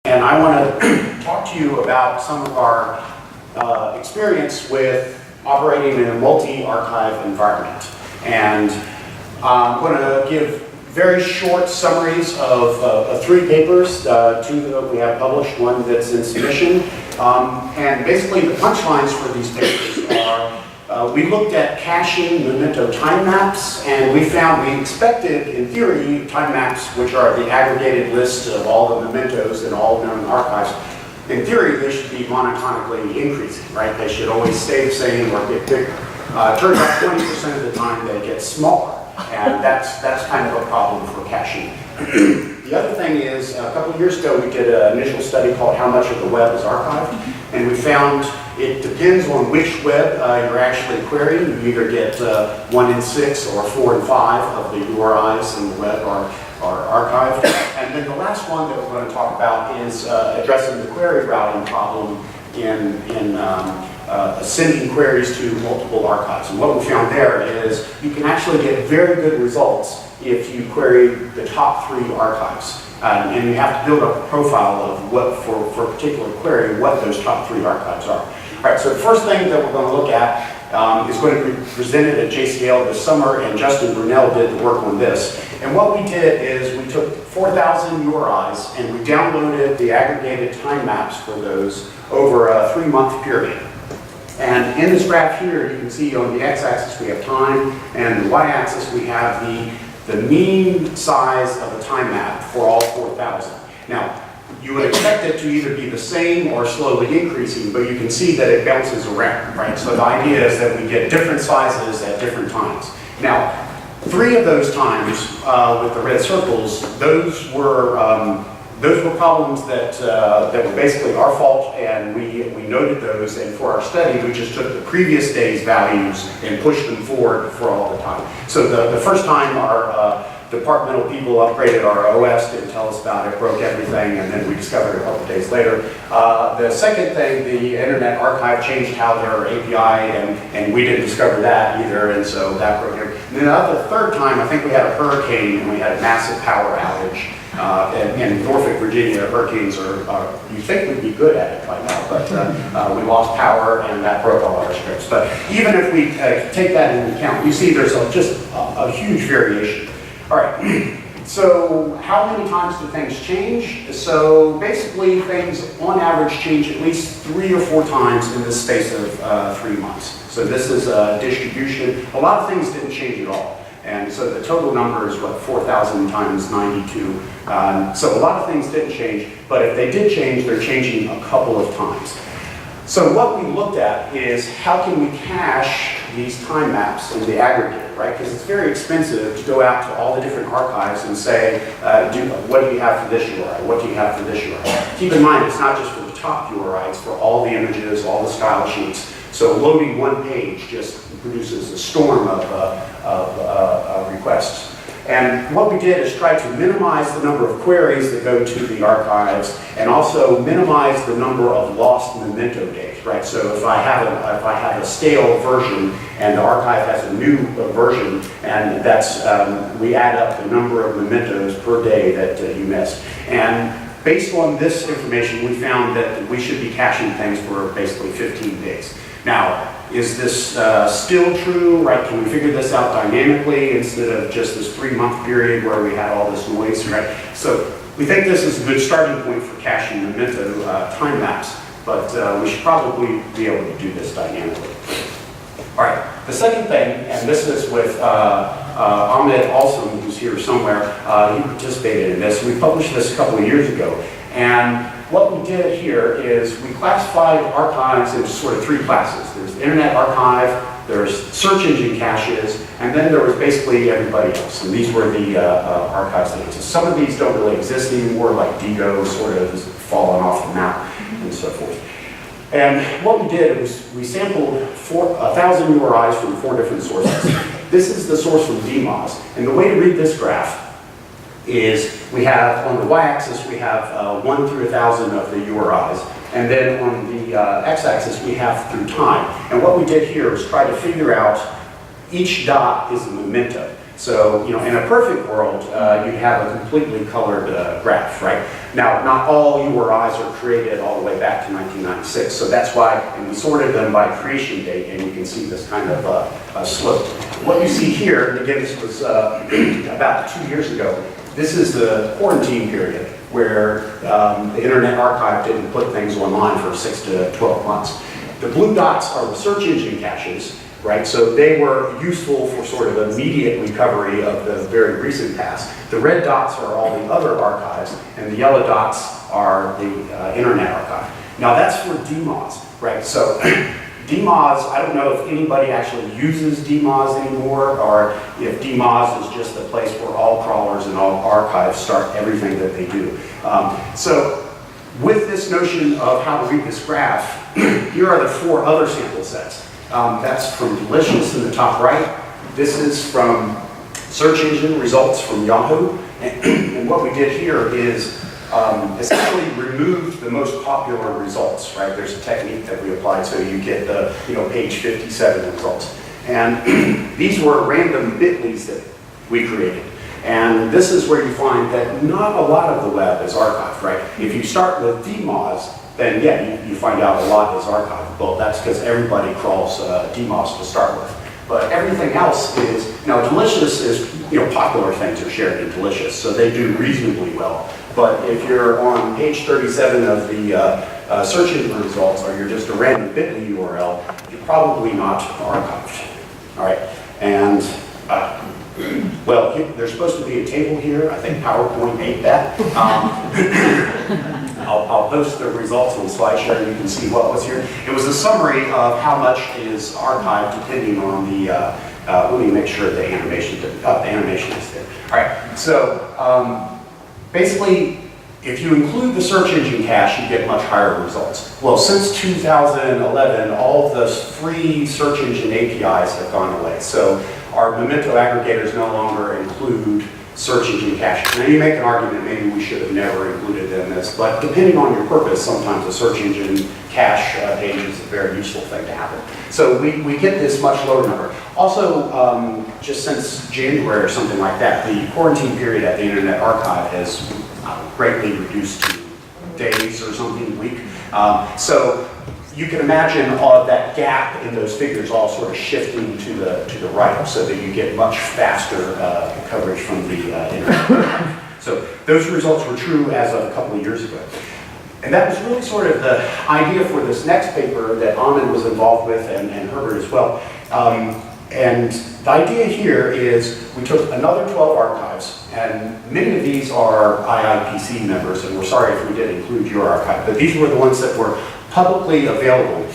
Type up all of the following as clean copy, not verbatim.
And I want to talk to you about some of our experience with operating in a multi-archive environment. And I'm going to give very short summaries of 3 papers, 2 that we have published, 1 that's in submission. And basically the punchlines for these papers are, we looked at caching memento time maps, and we found, we expected, in theory, time maps, which are the aggregated list of all the mementos in all known archives. In theory, they should be monotonically increasing, right? They should always stay the same or get bigger. It turns out 20% of the time they get smaller, and that's kind of a problem for caching. The other thing is, a couple of years ago, we did an initial study called How Much of the Web is Archived, and we found it depends on which web you're actually querying. You either get 1 in 6 or 4 in 5 of the URIs in the web are archived. And then the last one that we're going to talk about is addressing the query routing problem in sending queries to multiple archives. And what we found there is you can actually get very good results if you query the top 3 archives. And you have to build up a profile of what, for a particular query, what those top 3 archives are. All right, so the first thing that we're going to look at is going to be presented at JCL this summer, and Justin Brunel did the work on this. And what we did is we took 4,000 URIs and we downloaded the aggregated time maps for those over a 3-month period. And in this graph here, you can see on the x-axis we have time, and the y-axis we have the mean size of a time map for all 4,000. Now, you would expect it to either be the same or slowly increasing, but you can see that it bounces around, right? So the idea is that we get different sizes at different times. Now, 3 of those times with the red circles, those were problems that were basically our fault, and we noted those, and for our study, we just took the previous day's values and pushed them forward for all the time. So the first time our departmental people upgraded our OS, didn't tell us about it, broke everything, and then we discovered it a couple days later. The second thing, the Internet Archive changed how their API, and we didn't discover that either, and so that broke everything. And then the third time, I think we had a hurricane, and we had a massive power outage. In Norfolk, Virginia, hurricanes are, you think we'd be good at it by now, but we lost power and that broke all our scripts. But even if we take that into account, you see there's just a huge variation. All right, so how many times do things change? So basically things on average change at least 3 or 4 times in the space of 3 months. So this is a distribution. A lot of things didn't change at all. And so the total number is what, 4,000 times 92. So a lot of things didn't change, but if they did change, they're changing a couple of times. So what we looked at is how can we cache these time maps in the aggregate, right? Because it's very expensive to go out to all the different archives and say, what do you have for this URI? What do you have for this URI? Keep in mind, it's not just for the top URI, it's for all the images, all the style sheets. So loading one page just produces a storm of requests. And what we did is try to minimize the number of queries that go to the archives, and also minimize the number of lost memento days, right? So if I have a stale version and the archive has a new version, and that's we add up the number of mementos per day that you missed. And based on this information, we found that we should be caching things for basically 15 days. Now, is this still true, right? Can we figure this out dynamically instead of just this 3-month period where we had all this noise, right? So we think this is a good starting point for caching memento time maps, but we should probably be able to do this dynamically. All right, the second thing, and this is with Ahmed also, who's here somewhere, he participated in this. We published this a couple of years ago, and what we did here is we classified archives into sort of 3 classes. There's the Internet Archive, there's search engine caches, and then there was basically everybody else. And these were the archives that exist. Some of these don't really exist anymore, like Digo sort of has fallen off the map and so forth. And what we did was we sampled 1,000 URIs from 4 different sources. This is the source from DMOZ. And the way to read this graph is we have, on the y-axis, we have 1 through 1,000 of the URIs. And then on the x-axis, we have through time. And what we did here was try to figure out each dot is a memento. So, you know, in a perfect world, you'd have a completely colored graph, right? Now, not all URIs are created all the way back to 1996, so that's why, and we sorted them by creation date, and you can see this kind of slope. What you see here, and again, this was about 2 years ago, this is the quarantine period where the Internet Archive didn't put things online for 6 to 12 months. The blue dots are the search engine caches, right? So they were useful for sort of immediate recovery of the very recent past. The red dots are all the other archives, and the yellow dots are the Internet Archive. Now that's for DMOZ, right? So DMOZ, I don't know if anybody actually uses DMOZ anymore, or if DMOZ is just a place where all crawlers and all archives start everything that they do. So with this notion of how to read this graph, here are the 4 other sample sets. That's from Delicious in the top right. This is from search engine results from Yahoo. And what we did here is essentially removed the most popular results, right? There's a technique that we applied so you get the, page 57 results. And these were random bit.lys that we created. And this is where you find that not a lot of the web is archived, right? If you start with DMOZ, then yeah, you find out a lot is archivable. That's because everybody crawls DMOZ to start with. But everything else is, now Delicious is, popular things are shared in Delicious, so they do reasonably well. But if you're on page 37 of the search engine results, or you're just a random bit.ly URL, you're probably not archived. All right, and well, there's supposed to be a table here. I think PowerPoint ate that. I'll post the results on SlideShare and you can see what was here. It was a summary of how much is archived depending on the, let me make sure the animation is there. All right, so basically, if you include the search engine cache, you get much higher results. Well, since 2011, all of those free search engine APIs have gone away. So our Memento aggregators no longer include search engine caches. Now you make an argument maybe we should have never included them in this, but depending on your purpose, sometimes a search engine cache page is a very useful thing to happen. So we get this much lower number. Also, just since January or something like that, the quarantine period at the Internet Archive has greatly reduced to days or something a week. So you can imagine all of that gap in those figures all sort of shifting to the right so that you get much faster coverage from the Internet Archive. So those results were true as of a couple of years ago. And that was really sort of the idea for this next paper that Ahmed was involved with and Herbert as well. And the idea here is we took another 12 archives, and many of these are IIPC members, and we're sorry if we didn't include your archive, but these were the ones that were publicly available.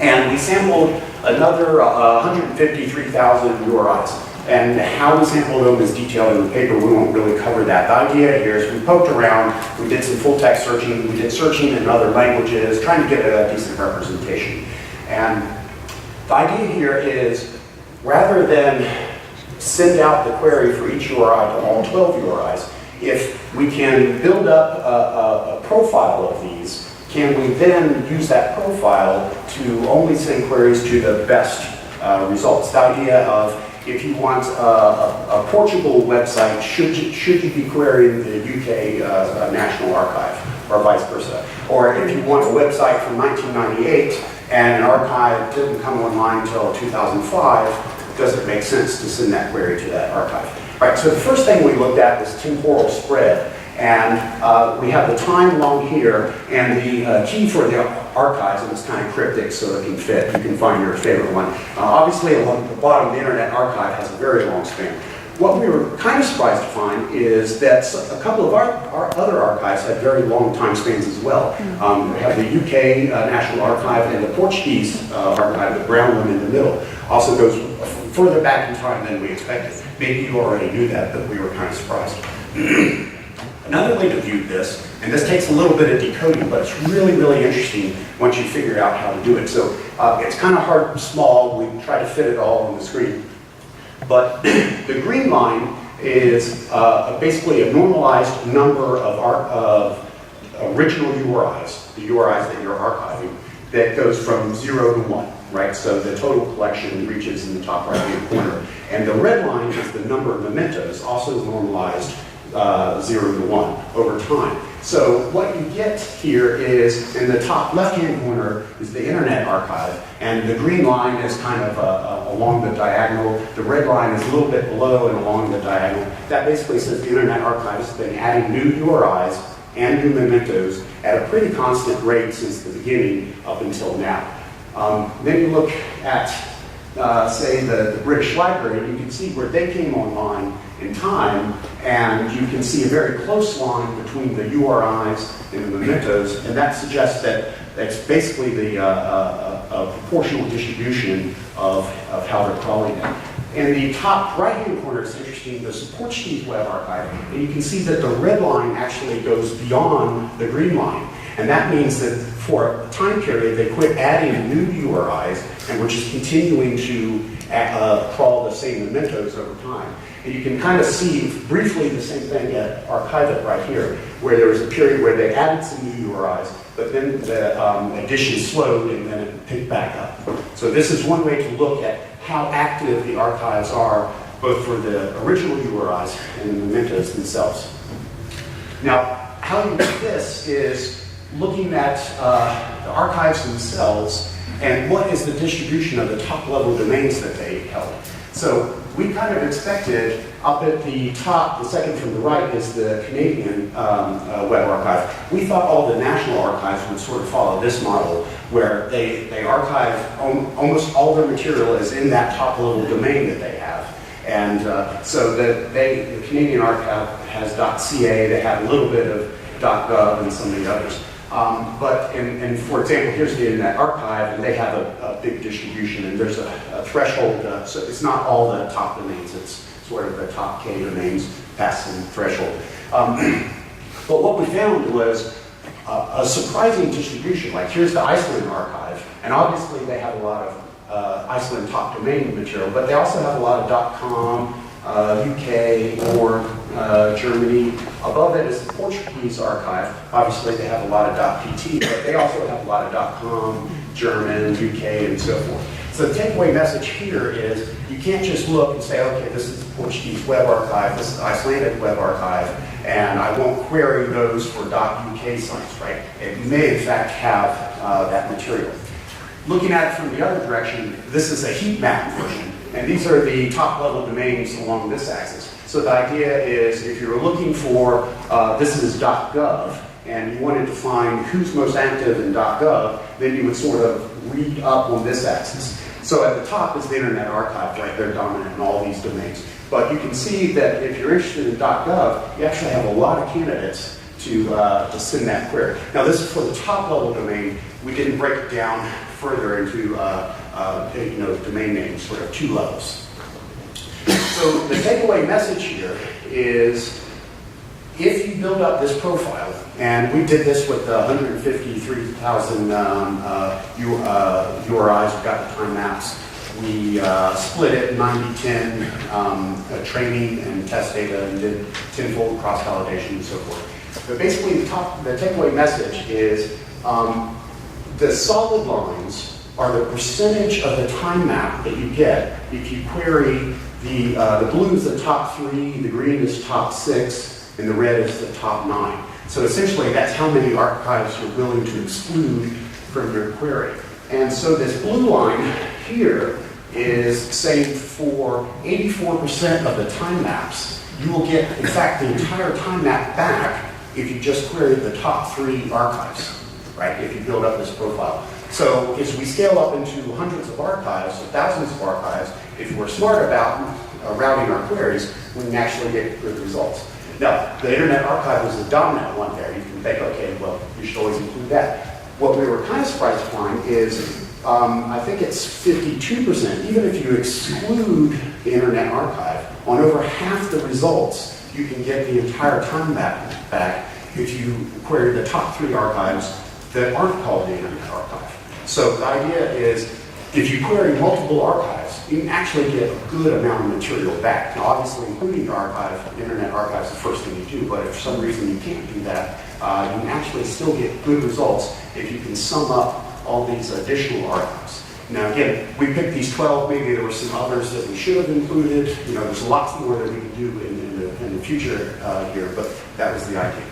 And we sampled another 153,000 URIs. And how we sampled them is detailed in the paper. We won't really cover that. The idea here is we poked around, we did some full text searching, we did searching in other languages, trying to get a decent representation. And the idea here is rather than send out the query for each URI to all 12 URIs, if we can build up a profile of these, can we then use that profile to only send queries to the best results? The idea of if you want a Portugal website, should you be querying the UK National Archive, or vice versa? Or if you want a website from 1998 and an archive didn't come online until 2005, does it make sense to send that query to that archive? Right, so the first thing we looked at was temporal spread. And we have the time along here, and the key for the archives, and it's kind of cryptic so it can fit. You can find your favorite one. Obviously, along the bottom, the Internet Archive has a very long span. What we were kind of surprised to find is that a couple of our other archives had very long time spans as well. We have the UK National Archive and the Portuguese archive, the brown one in the middle, also goes further back in time than we expected. Maybe you already knew that, but we were kind of surprised. Another way to view this, and this takes a little bit of decoding, but it's really, really interesting once you figure out how to do it. So it's kind of hard and small. We try to fit it all on the screen. But the green line is basically a normalized number of original URIs, the URIs that you're archiving, that goes from 0 to 1. right? So the total collection reaches in the top right-hand corner. And the red line is the number of mementos, also normalized 0 to 1 over time. So what you get here is, in the top left-hand corner is the Internet Archive, and the green line is kind of along the diagonal. The red line is a little bit below and along the diagonal. That basically says the Internet Archive has been adding new URIs and new mementos at a pretty constant rate since the beginning up until now. Then you look at, say, the British Library, you can see where they came online in time, and you can see a very close line between the URIs and the mementos, and that suggests that that's basically the a proportional distribution of how they're crawling it. In the top right-hand corner, it's interesting, there's a Portuguese web archive, and you can see that the red line actually goes beyond the green line. And that means that for a time period, they quit adding new URIs, and we're just continuing to crawl the same mementos over time. And you can kind of see briefly the same thing at Archivit right here, where there was a period where they added some new URIs, but then the addition slowed and then it picked back up. So this is one way to look at how active the archives are, both for the original URIs and the mementos themselves. Now, how you do this is looking at the archives themselves and what is the distribution of the top-level domains that they held. So we kind of expected, up at the top, the second from the right is the Canadian web archive. We thought all the national archives would sort of follow this model, where they archive almost all their material is in that top-level domain that they have. And so the Canadian archive has .ca, they have a little bit of .gov and some of the others. But for example, here's the Internet Archive, and they have a big distribution, and there's a threshold, so it's not all the top domains, it's sort of the top K domains past some threshold. But what we found was a surprising distribution. Like, here's the Iceland Archive, and obviously they have a lot of Iceland top domain material, but they also have a lot of .com, UK, or Germany. Above it is the Portuguese archive. Obviously they have a lot of .pt, but they also have a lot of .com, German, UK, and so forth. So the takeaway message here is you can't just look and say, okay, this is the Portuguese web archive, this is the Icelandic web archive, and I won't query those for .uk sites, right? And you may in fact have that material. Looking at it from the other direction, this is a heat map version. And these are the top-level domains along this axis. So the idea is, if you're looking for, this is .gov, and you wanted to find who's most active in .gov, then you would sort of read up on this axis. So at the top is the Internet Archive, right? They're dominant in all these domains. But you can see that if you're interested in .gov, you actually have a lot of candidates to send that query. Now, this is for the top-level domain. We didn't break it down further into domain names, sort of 2 levels. So the takeaway message here is, if you build up this profile, and we did this with 153,000 URIs, we got the time maps, we split it 90-10 training and test data, and did 10-fold cross-validation and so forth. But basically the takeaway message is, the solid lines are the percentage of the time map that you get if you query the blue is the top 3, the green is top 6, and the red is the top 9. So essentially that's how many archives you're willing to exclude from your query. And so this blue line here is saying for 84% of the time maps, you will get, in fact, the entire time map back if you just query the top 3 archives. Right, if you build up this profile. So as we scale up into hundreds of archives, or thousands of archives, if we're smart about routing our queries, we can actually get good results. Now, the Internet Archive is the dominant one there. You can think, okay, well, you should always include that. What we were kind of surprised to find is, I think it's 52%, even if you exclude the Internet Archive, on over half the results, you can get the entire time map back if you query the top 3 archives that aren't called the Internet Archive. So the idea is, if you query multiple archives, you can actually get a good amount of material back. Now, obviously, including the archive, the Internet Archive is the first thing you do, but if for some reason you can't do that, you can actually still get good results if you can sum up all these additional archives. Now again, we picked these 12, maybe there were some others that we should have included. You know, there's lots more that we can do in the future here, but that was the idea.